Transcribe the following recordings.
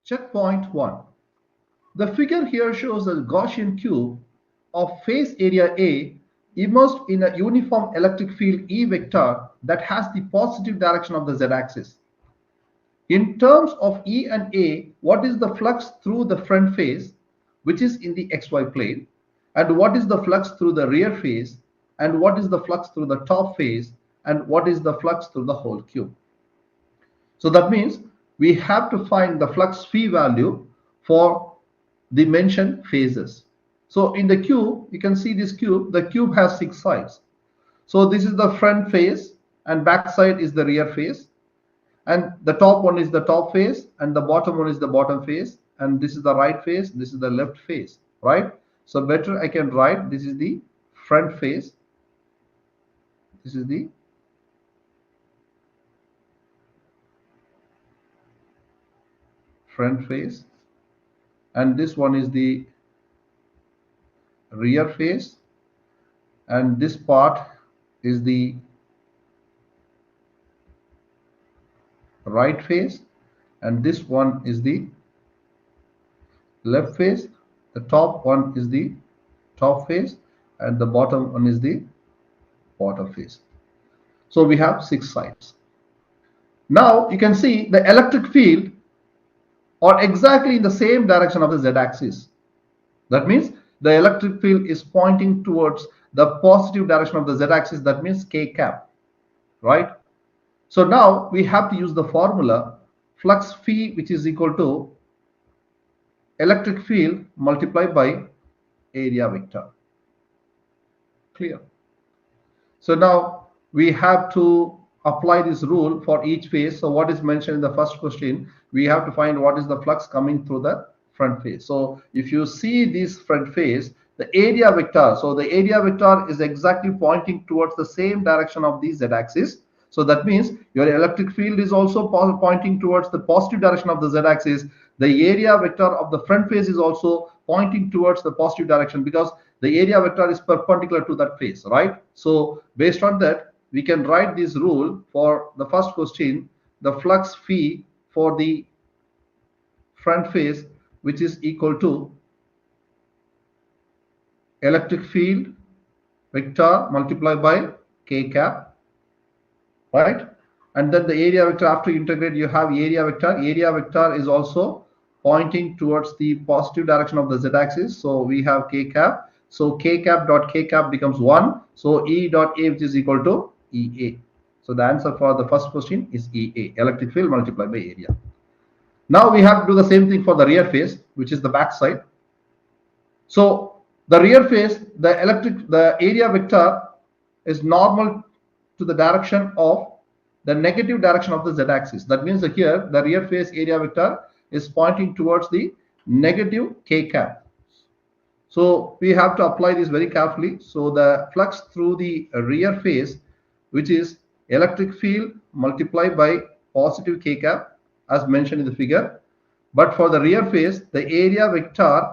Checkpoint 1. The figure here shows a Gaussian cube of face area A immersed in a uniform electric field E vector that has the positive direction of the z-axis. In terms of E and A, what is the flux through the front face, which is in the xy plane, and what is the flux through the rear face, and what is the flux through the top face, and what is the flux through the whole cube. So that means we have to find the flux phi value for the mentioned phases. So in the cube, you can see this cube, the cube has 6 sides. So this is the front face and back side is the rear face, and the top one is the top face and the bottom one is the bottom face, and this is the right face, this is the left face, right? So better I can write this is the front face, this is the front face, and this one is the rear face, and this part is the right face, and this one is the left face. The top one is the top face and the bottom one is the bottom face. So we have 6 sides. Now you can see the electric field are exactly in the same direction of the z-axis. That means the electric field is pointing towards the positive direction of the z-axis, that means k cap, right? So now we have to use the formula flux phi, which is equal to electric field multiplied by area vector. Clear? So now we have to apply this rule for each phase. So what is mentioned in the first question, we have to find what is the flux coming through the front face. So if you see this front face, the area vector, so the area vector is exactly pointing towards the same direction of the z-axis. So that means your electric field is also pointing towards the positive direction of the z-axis. The area vector of the front face is also pointing towards the positive direction because the area vector is perpendicular to that face, right? So based on that, we can write this rule for the first question, the flux phi for the front face, which is equal to electric field vector multiplied by k cap, right? And then the area vector, after you integrate, you have area vector. Area vector is also pointing towards the positive direction of the z-axis. So we have k cap. So k cap dot k cap becomes 1. So E dot A, which is equal to EA. So the answer for the first question is EA, electric field multiplied by area. Now we have to do the same thing for the rear face, which is the back side. So the rear face, the area vector is normal to the direction of the negative direction of the z-axis. That means that here the rear face area vector is pointing towards the negative k cap. So we have to apply this very carefully. So the flux through the rear face, which is electric field multiplied by positive k cap as mentioned in the figure. But for the rear face, the area vector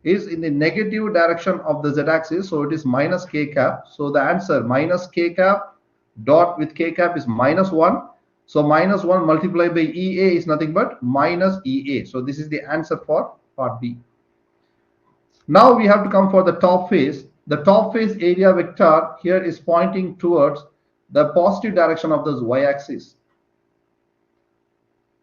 is in the negative direction of the z-axis. So it is minus k cap. So the answer minus k cap dot with k cap is minus 1. So minus 1 multiplied by EA is nothing but minus EA. So this is the answer for part B. Now we have to come for the top face. The top face area vector here is pointing towards the positive direction of the y-axis.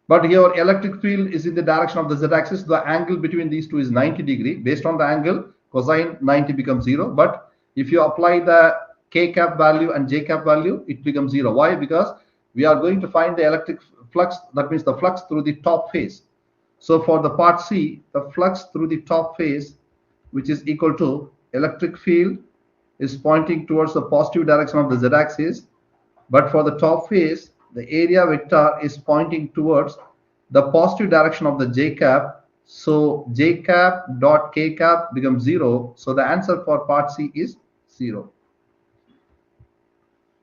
But here electric field is in the direction of the z-axis. The angle between these two is 90 degree. Based on the angle, cosine 90 becomes 0. But if you apply the k cap value and j cap value, it becomes 0. Why? Because we are going to find the electric flux, that means the flux through the top face. So for the part C, the flux through the top face, which is equal to electric field is pointing towards the positive direction of the z-axis. But for the top face, the area vector is pointing towards the positive direction of the j cap. So j cap dot k cap becomes 0. So the answer for part C is 0.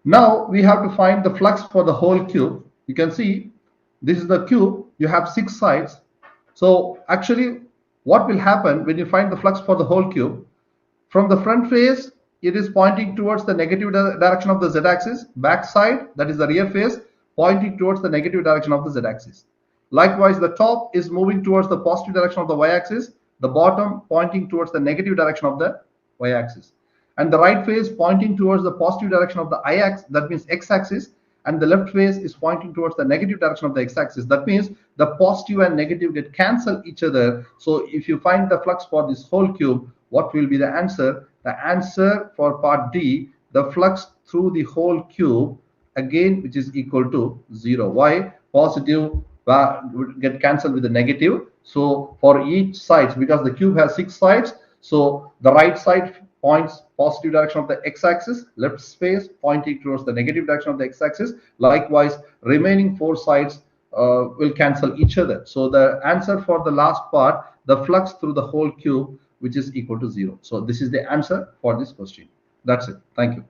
Now we have to find the flux for the whole cube. You can see this is the cube. You have 6 sides. So actually what will happen when you find the flux for the whole cube? From the front face, it is pointing towards the negative direction of the z-axis. Back side, that is the rear face, pointing towards the negative direction of the z-axis. Likewise, the top is moving towards the positive direction of the y-axis, the bottom pointing towards the negative direction of the y-axis, and the right face pointing towards the positive direction of the I-axis, that means x-axis, and the left face is pointing towards the negative direction of the x-axis. That means the positive and negative get cancel each other. So if you find the flux for this whole cube, what will be the answer? The answer for part D, the flux through the whole cube, again, which is equal to 0. Why? Positive would get cancelled with the negative. So for each side, because the cube has 6 sides, so the right side points positive direction of the x-axis, left face pointing towards the negative direction of the x-axis. Likewise, remaining 4 sides will cancel each other. So the answer for the last part, the flux through the whole cube, which is equal to 0. So this is the answer for this question. That's it. Thank you.